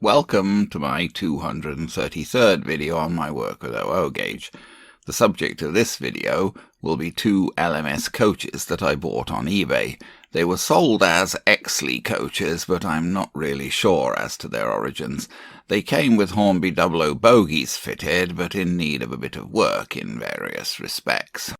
Welcome to my 233rd video on my work with OO gauge. The subject of this video will be two LMS coaches that I bought on eBay. They were sold as Exley coaches, but I'm not really sure as to their origins. They came with Hornby Dublo bogies fitted, but in need of a bit of work in various respects.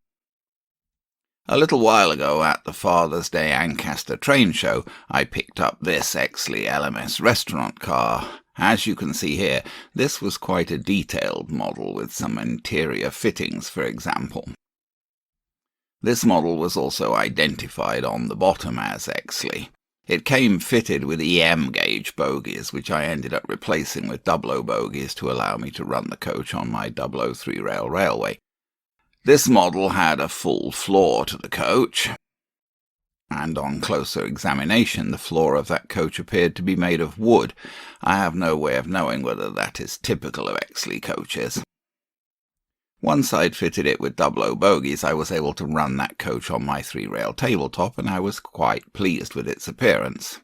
A little while ago at the Father's Day Ancaster train show, I picked up this Exley LMS restaurant car. As you can see here, this was quite a detailed model with some interior fittings, for example. This model was also identified on the bottom as Exley. It came fitted with EM gauge bogies, which I ended up replacing with Dublo bogies to allow me to run the coach on my Dublo 3-rail railway. This model had a full floor to the coach, and on closer examination the floor of that coach appeared to be made of wood. I have no way of knowing whether that is typical of Exley coaches. Once I'd fitted it with Dublo bogies, I was able to run that coach on my 3-rail tabletop, and I was quite pleased with its appearance.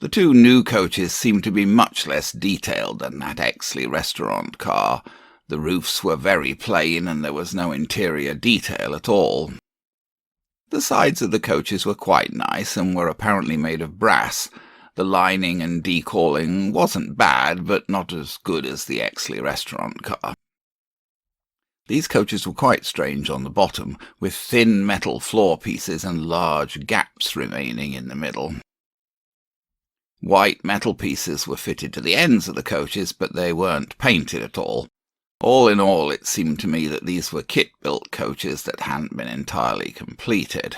The two new coaches seemed to be much less detailed than that Exley restaurant car. The roofs were very plain, and there was no interior detail at all. The sides of the coaches were quite nice, and were apparently made of brass. The lining and decalling wasn't bad, but not as good as the Exley restaurant car. These coaches were quite strange on the bottom, with thin metal floor pieces and large gaps remaining in the middle. White metal pieces were fitted to the ends of the coaches, but they weren't painted at all. All in all, it seemed to me that these were kit-built coaches that hadn't been entirely completed.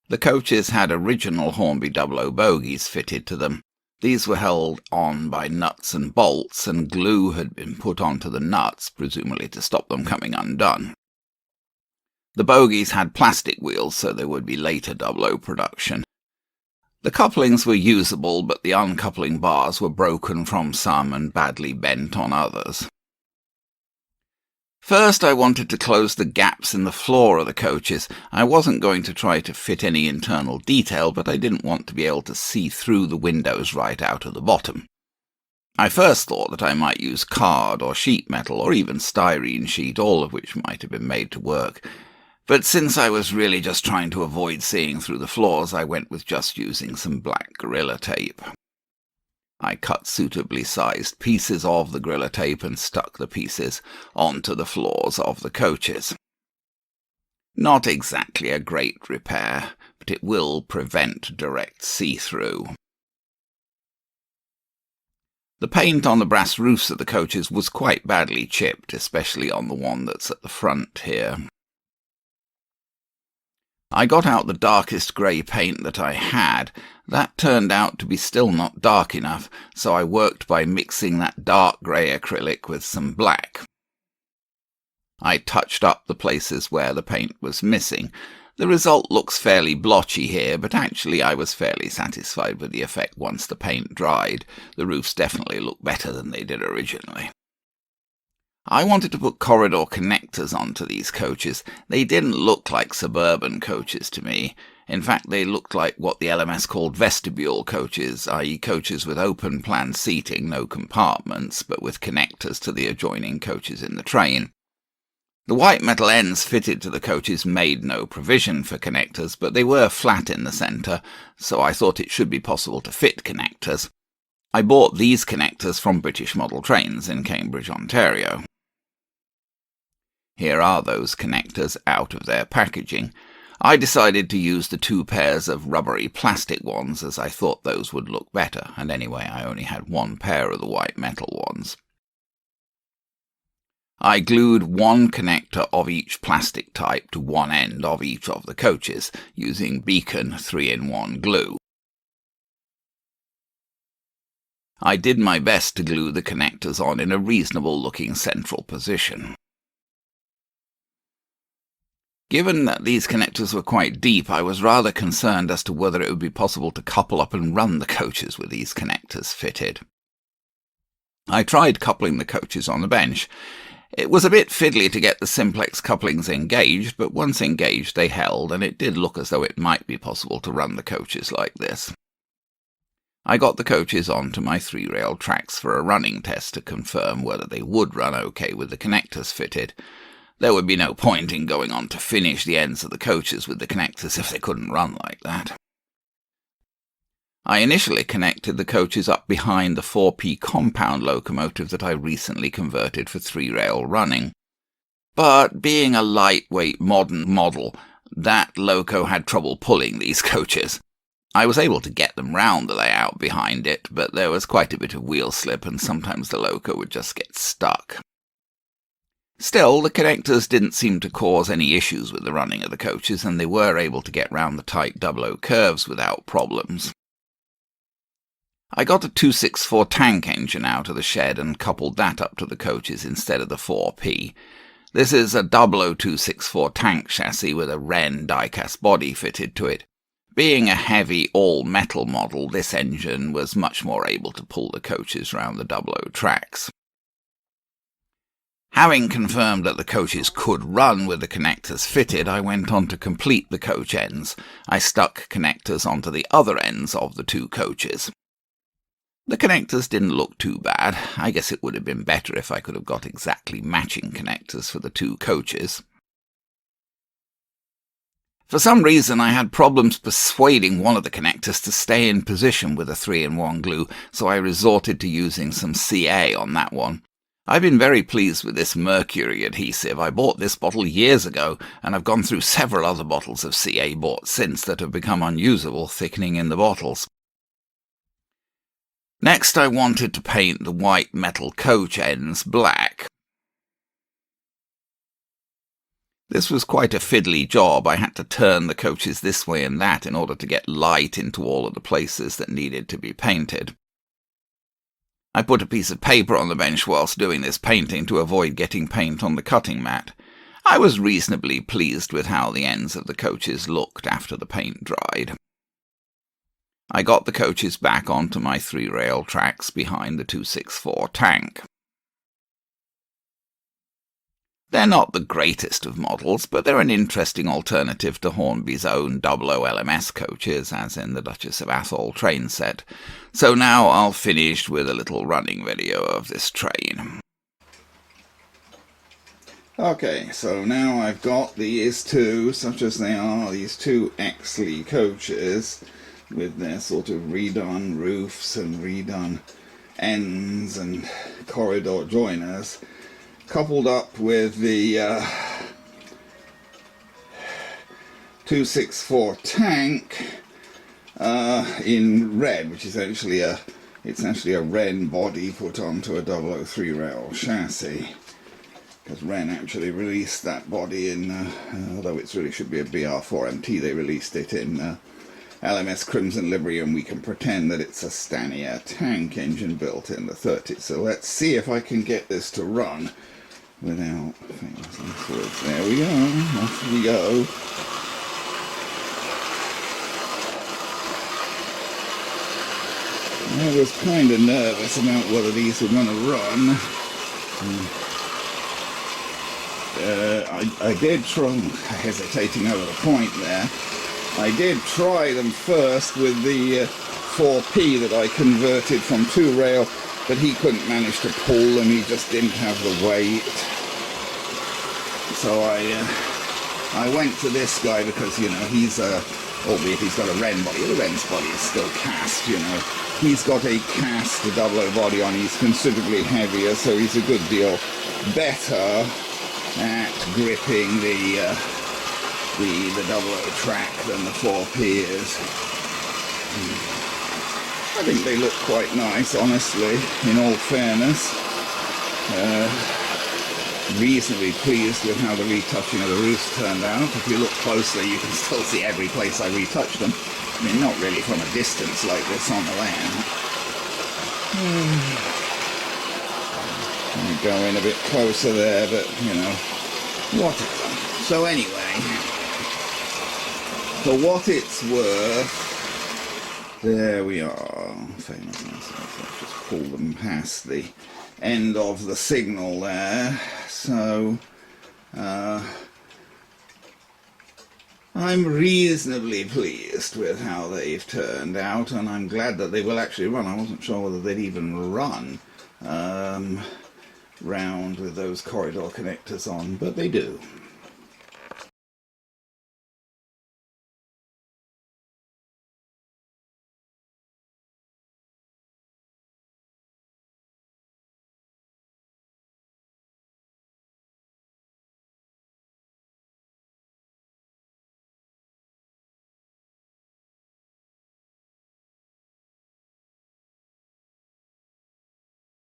The coaches had original Hornby Dublo bogies fitted to them. These were held on by nuts and bolts, and glue had been put onto the nuts, presumably to stop them coming undone. The bogies had plastic wheels, so there would be later Dublo production. The couplings were usable, but the uncoupling bars were broken from some and badly bent on others. First, I wanted to close the gaps in the floor of the coaches. I wasn't going to try to fit any internal detail, but I didn't want to be able to see through the windows right out of the bottom. I first thought that I might use card or sheet metal or even styrene sheet, all of which might have been made to work. But since I was really just trying to avoid seeing through the floors, I went with just using some black Gorilla Tape. I cut suitably sized pieces of the Gorilla Tape and stuck the pieces onto the floors of the coaches. Not exactly a great repair, but it will prevent direct see-through. The paint on the brass roofs of the coaches was quite badly chipped, especially on the one that's at the front here. I got out the darkest grey paint that I had. That turned out to be still not dark enough, so I worked by mixing that dark grey acrylic with some black. I touched up the places where the paint was missing. The result looks fairly blotchy here, but actually I was fairly satisfied with the effect once the paint dried. The roofs definitely look better than they did originally. I wanted to put corridor connectors onto these coaches. They didn't look like suburban coaches to me. In fact, they looked like what the LMS called vestibule coaches, i.e. coaches with open-plan seating, no compartments, but with connectors to the adjoining coaches in the train. The white metal ends fitted to the coaches made no provision for connectors, but they were flat in the centre, so I thought it should be possible to fit connectors. I bought these connectors from British Model Trains in Cambridge, Ontario. Here are those connectors out of their packaging. I decided to use the two pairs of rubbery plastic ones, as I thought those would look better, and anyway I only had one pair of the white metal ones. I glued one connector of each plastic type to one end of each of the coaches, using Beacon 3-in-1 glue. I did my best to glue the connectors on in a reasonable-looking central position. Given that these connectors were quite deep, I was rather concerned as to whether it would be possible to couple up and run the coaches with these connectors fitted. I tried coupling the coaches on the bench. It was a bit fiddly to get the simplex couplings engaged, but once engaged they held, and it did look as though it might be possible to run the coaches like this. I got the coaches onto my 3-rail tracks for a running test to confirm whether they would run okay with the connectors fitted. There would be no point in going on to finish the ends of the coaches with the connectors if they couldn't run like that. I initially connected the coaches up behind the 4P compound locomotive that I recently converted for 3-rail running. But being a lightweight modern model, that loco had trouble pulling these coaches. I was able to get them round the layout behind it, but there was quite a bit of wheel slip and sometimes the loco would just get stuck. Still, the connectors didn't seem to cause any issues with the running of the coaches, and they were able to get round the tight Dublo curves without problems. I got a 264 tank engine out of the shed and coupled that up to the coaches instead of the 4P. This is a Dublo 264 tank chassis with a Wren die-cast body fitted to it. Being a heavy all-metal model, this engine was much more able to pull the coaches round the Dublo tracks. Having confirmed that the coaches could run with the connectors fitted, I went on to complete the coach ends. I stuck connectors onto the other ends of the 2 coaches. The connectors didn't look too bad. I guess it would have been better if I could have got exactly matching connectors for the 2 coaches. For some reason I had problems persuading one of the connectors to stay in position with a 3-in-1 glue, so I resorted to using some CA on that one. I've been very pleased with this mercury adhesive. I bought this bottle years ago, and I've gone through several other bottles of CA bought since that have become unusable, thickening in the bottles. Next I wanted to paint the white metal coach ends black. This was quite a fiddly job. I had to turn the coaches this way and that in order to get light into all of the places that needed to be painted. I put a piece of paper on the bench whilst doing this painting to avoid getting paint on the cutting mat. I was reasonably pleased with how the ends of the coaches looked after the paint dried. I got the coaches back onto my 3-rail tracks behind the 264 tank. They're not the greatest of models, but they're an interesting alternative to Hornby's own Dublo LMS coaches, as in the Duchess of Atholl train set. So now I'll finish with a little running video of this train. Okay, so now I've got these 2, such as they are, these 2 Exley coaches, with their sort of redone roofs and redone ends and corridor joiners, coupled up with the 264 tank in red, which is actually a Wren body put onto a 003-rail chassis, because Wren actually released that body in, although it really should be a BR4MT, they released it in LMS Crimson livery, and we can pretend that it's a Stanier tank engine built in the 30s. So let's see if I can get this to run without famous last words. There we go, off we go. I was kind of nervous about whether these were going to run. I did try, hesitating over the point there, I did try them first with the 4P that I converted from 2-rail, but he couldn't manage to pull them, he just didn't have the weight. So I went to this guy because, you know, he's, albeit he's got a Wren body, the Wren's body is still cast, you know. He's got a cast Dublo body on, he's considerably heavier, so he's a good deal better at gripping the Dublo track than the 4P is. I think they look quite nice, honestly, in all fairness. Reasonably pleased with how the retouching of the roofs turned out. If you look closely, you can still see every place I retouched them. I mean, not really from a distance like this on the land. Let me go in a bit closer there, but, you know, whatever. So anyway, for what it's worth, there we are. Famous. Let's just pull them past the end of the signal there. So, I'm reasonably pleased with how they've turned out, and I'm glad that they will actually run. I wasn't sure whether they'd even run round with those corridor connectors on, but they do.